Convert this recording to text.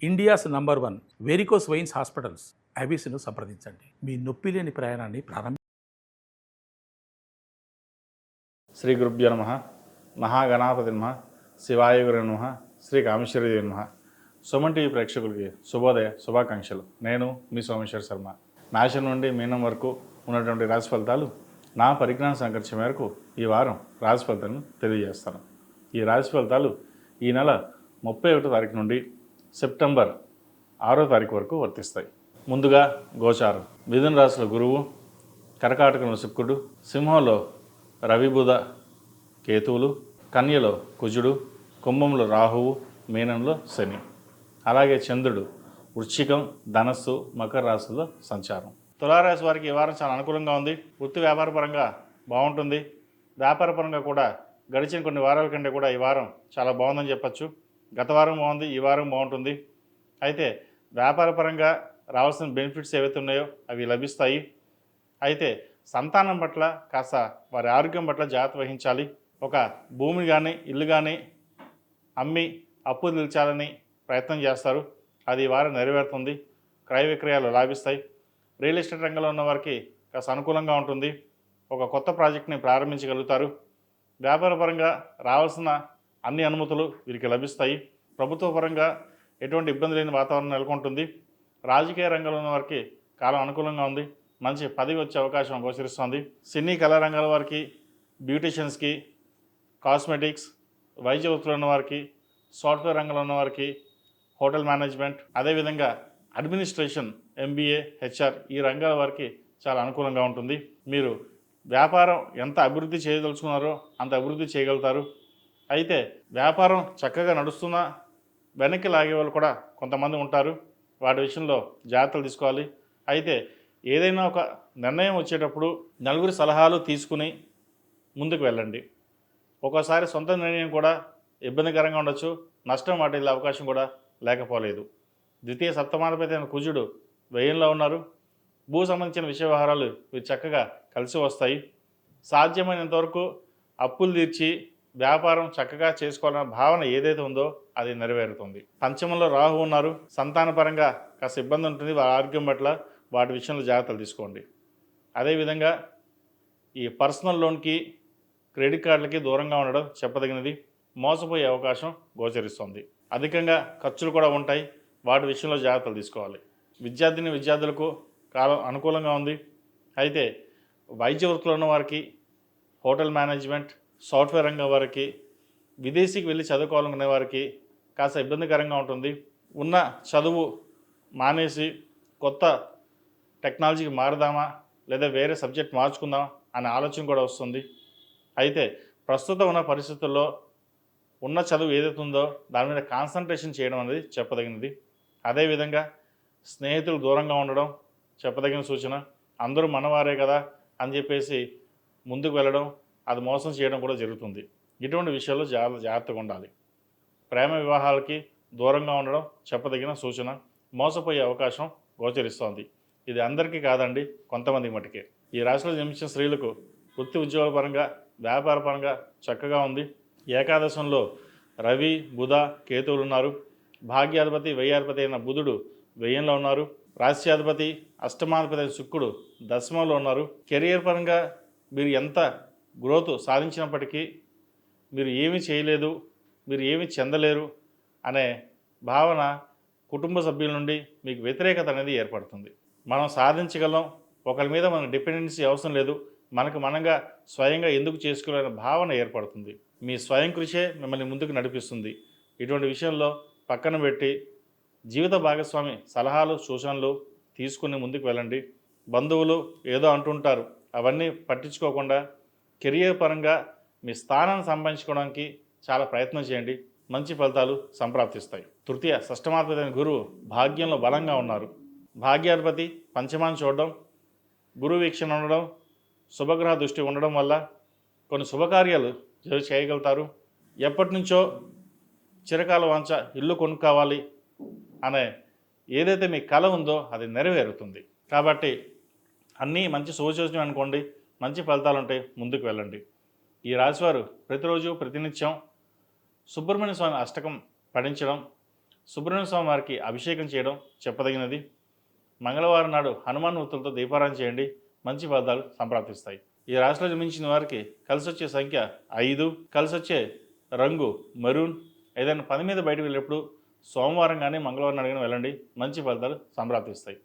India's number 1 varicose veins hospitals అబిస్ను సంప్రదించండి. మీ నొప్పి లేని ప్రయాణాన్ని శ్రీ గురుభ్యో నమః. మహాగణాపతి నమః. శివాయ గురు నమః. శ్రీ కామేశ్వరదేవి నమః. సుమన్ టీవీ ప్రేక్షకులకి శుభోదయ శుభాకాంక్షలు. నేను మీ సోమేశ్వర శర్మ. మేషం నుండి మీనం వరకు ఉన్నటువంటి రాశి ఫలితాలు నా పరిజ్ఞాన సంకర్షణ మేరకు ఈ వారం రాశి ఫలితాలను తెలియజేస్తాను. ఈ రాశి ఫలితాలు ఈ నెల 31 తారీఖు నుండి సెప్టెంబర్ 6వ తారీఖు వరకు వర్తిస్తాయి. ముందుగా గోచారం. మిథున రాశిలో గురువు, కర్కాటకంలో శుక్రుడు, సింహంలో రవి బుధ కేతువులు, కన్యలో కుజుడు, కుంభంలో రాహువు, మీనంలో శని, అలాగే చంద్రుడు వృశ్చికం, ధనస్సు, మకర రాశుల్లో సంచారం. తులారాశి వారికి ఈ వారం చాలా అనుకూలంగా ఉంది. వృత్తి వ్యాపార పరంగా బాగుంటుంది. వ్యాపార పరంగా కూడా గడిచిన కొన్ని వారాల కంటే కూడా ఈ వారం చాలా బాగుందని చెప్పచ్చు. గత వారం బాగుంది, ఈ వారం బాగుంటుంది. అయితే వ్యాపార పరంగా రావాల్సిన బెనిఫిట్స్ ఏవైతే ఉన్నాయో అవి లభిస్తాయి. అయితే సంతానం పట్ల కాస్త వారి ఆరోగ్యం పట్ల జాగ్రత్త వహించాలి. ఒక భూమి కానీ ఇల్లు కానీ అమ్మి అప్పు తీర్చాలని ప్రయత్నం చేస్తారు. అది ఈ వారం నెరవేరుతుంది. క్రయ విక్రయాలు లాభిస్తాయి. రియల్ ఎస్టేట్ రంగంలో ఉన్న వారికి కాస్త అనుకూలంగా ఉంటుంది. ఒక కొత్త ప్రాజెక్ట్ని ప్రారంభించగలుగుతారు. వ్యాపార పరంగా రావాల్సిన అన్ని అనుమతులు వీరికి లభిస్తాయి. ప్రభుత్వ పరంగా ఎటువంటి ఇబ్బంది లేని వాతావరణం నెలకొంటుంది. రాజకీయ రంగంలో ఉన్న వారికి కాలం అనుకూలంగా ఉంది. మంచి పదవి వచ్చే అవకాశం గోచరిస్తుంది. సినీ కళా రంగాల వారికి, బ్యూటీషియన్స్కి, కాస్మెటిక్స్, వైద్య వృత్తులు ఉన్న వారికి, సాఫ్ట్వేర్ రంగంలో ఉన్న వారికి, హోటల్ మేనేజ్మెంట్, అదేవిధంగా అడ్మినిస్ట్రేషన్, ఎంబీఏ, హెచ్ఆర్ ఈ రంగాల వారికి చాలా అనుకూలంగా ఉంటుంది. మీరు వ్యాపారం ఎంత అభివృద్ధి చేయదలుచుకున్నారో అంత అభివృద్ధి చేయగలుగుతారు. అయితే వ్యాపారం చక్కగా నడుస్తున్నా వెనక్కి లాగే వాళ్ళు కూడా కొంతమంది ఉంటారు. వాటి విషయంలో జాగ్రత్తలు తీసుకోవాలి. అయితే ఏదైనా ఒక నిర్ణయం వచ్చేటప్పుడు నలుగురి సలహాలు తీసుకుని ముందుకు వెళ్ళండి. ఒక్కోసారి సొంత నిర్ణయం కూడా ఇబ్బందికరంగా ఉండొచ్చు. నష్టం వాటిల్లే అవకాశం కూడా లేకపోలేదు. ద్వితీయ సప్తమాధిపతి అయిన కుజుడు వ్యయంలో ఉన్నారు. భూ సంబంధించిన విషయ వ్యవహారాలు ఇవి చక్కగా కలిసి వస్తాయి. సాధ్యమైనంతవరకు అప్పులు తీర్చి వ్యాపారం చక్కగా చేసుకోవాలన్న భావన ఏదైతే ఉందో అది నెరవేరుతుంది. పంచమంలో రాహు ఉన్నారు. సంతానపరంగా కాస్త ఇబ్బంది ఉంటుంది. వారి ఆరోగ్యం పట్ల వాటి విషయంలో జాగ్రత్తలు తీసుకోండి. అదేవిధంగా ఈ పర్సనల్ లోన్కి, క్రెడిట్ కార్డులకి దూరంగా ఉండడం చెప్పదగినది. మోసపోయే అవకాశం గోచరిస్తుంది. అధికంగా ఖర్చులు కూడా ఉంటాయి. వాటి విషయంలో జాగ్రత్తలు తీసుకోవాలి. విద్యార్థులకు కాలం అనుకూలంగా ఉంది. అయితే వైద్య వృత్తిలో ఉన్న వారికి, హోటల్ మేనేజ్మెంట్, సాఫ్ట్వేర్ రంగం వారికి, విదేశీకి వెళ్ళి చదువుకోవాలనుకునే వారికి కాస్త ఇబ్బందికరంగా ఉంటుంది. ఉన్న చదువు మానేసి కొత్త టెక్నాలజీకి మారుదామా లేదా వేరే సబ్జెక్ట్ మార్చుకుందామా అనే ఆలోచన కూడా వస్తుంది. అయితే ప్రస్తుతం ఉన్న పరిస్థితుల్లో ఉన్న చదువు ఏదైతే ఉందో దాని మీద కాన్సన్ట్రేషన్ చేయడం అనేది చెప్పదగినది. అదేవిధంగా స్నేహితులు దూరంగా ఉండడం చెప్పదగిన సూచన. అందరూ మనవారే కదా అని చెప్పేసి ముందుకు వెళ్ళడం, అది మోసం చేయడం కూడా జరుగుతుంది. ఇటువంటి విషయాల్లో జాగ్రత్తగా ఉండాలి. ప్రేమ వివాహాలకి దూరంగా ఉండడం చెప్పదగిన సూచన. మోసపోయే అవకాశం గోచరిస్తోంది. ఇది అందరికీ కాదండి, కొంతమంది మటుకే. ఈ రాశిలో జన్మించిన స్త్రీలకు వృత్తి ఉద్యోగాల పరంగా, వ్యాపార పరంగా చక్కగా ఉంది. ఏకాదశంలో రవి, బుధ, కేతువులు ఉన్నారు. భాగ్యాధిపతి, వ్యయాధిపతి అయిన బుధుడు వ్యయంలో ఉన్నారు. రాశ్యాధిపతి, అష్టమాధిపతి అయిన శుక్రుడు దశమంలో ఉన్నారు. కెరియర్ పరంగా మీరు ఎంత గ్రోత్ సాధించినప్పటికీ మీరు ఏమీ చేయలేదు, మీరు ఏమీ చెందలేరు అనే భావన కుటుంబ సభ్యుల నుండి మీకు వ్యతిరేకత అనేది ఏర్పడుతుంది. మనం సాధించగలం, ఒకరి మీద మనకు డిపెండెన్సీ అవసరం లేదు, మనకు మనంగా స్వయంగా ఎందుకు చేసుకోవాలనే భావన ఏర్పడుతుంది. మీ స్వయం కృషే మిమ్మల్ని ముందుకు నడిపిస్తుంది. ఇటువంటి విషయంలో పక్కన పెట్టి జీవిత భాగస్వామి సలహాలు, సూచనలు తీసుకుని ముందుకు వెళ్ళండి. బంధువులు ఏదో అంటుంటారు, అవన్నీ పట్టించుకోకుండా కెరియర్ పరంగా మీ స్థానాన్ని సంపాదించుకోవడానికి చాలా ప్రయత్నం చేయండి. మంచి ఫలితాలు సంప్రాప్తిస్తాయి. తృతీయ షష్టమాధిపతి అయిన గురువు భాగ్యంలో బలంగా ఉన్నారు. భాగ్యాధిపతి పంచమాన్ని చూడడం, గురువు వీక్షణ ఉండడం, శుభగ్రహ దృష్టి ఉండడం వల్ల కొన్ని శుభకార్యాలు చేయగలుగుతారు. ఎప్పటి నుంచో చిరకాల వాంఛ ఇల్లు కొనుక్కోవాలి అనే ఏదైతే మీ కళ ఉందో అది నెరవేరుతుంది. కాబట్టి అన్నీ మంచి సూచన అనుకోండి, మంచి ఫలితాలు ఉంటాయి. ముందుకు వెళ్ళండి. ఈ రాశివారు ప్రతిరోజు ప్రతినిత్యం సుబ్రహ్మణ్య స్వామి అష్టకం పఠించడం, సుబ్రహ్మణ్య స్వామి వారికి అభిషేకం చేయడం చెప్పదగినది. మంగళవారం నాడు హనుమాన్ వృత్తులతో దీపారాధన చేయండి, మంచి ఫలితాలు సంప్రాప్తిస్తాయి. ఈ రాశిలో జన్మించిన వారికి కలిసి వచ్చే సంఖ్య 5, కలిసి వచ్చే రంగు మెరూన్. ఏదైనా పని మీద బయటకు వెళ్ళేప్పుడు సోమవారం కానీ మంగళవారం నాడు కానీ వెళ్ళండి, మంచి ఫలితాలు సంప్రాప్తిస్తాయి.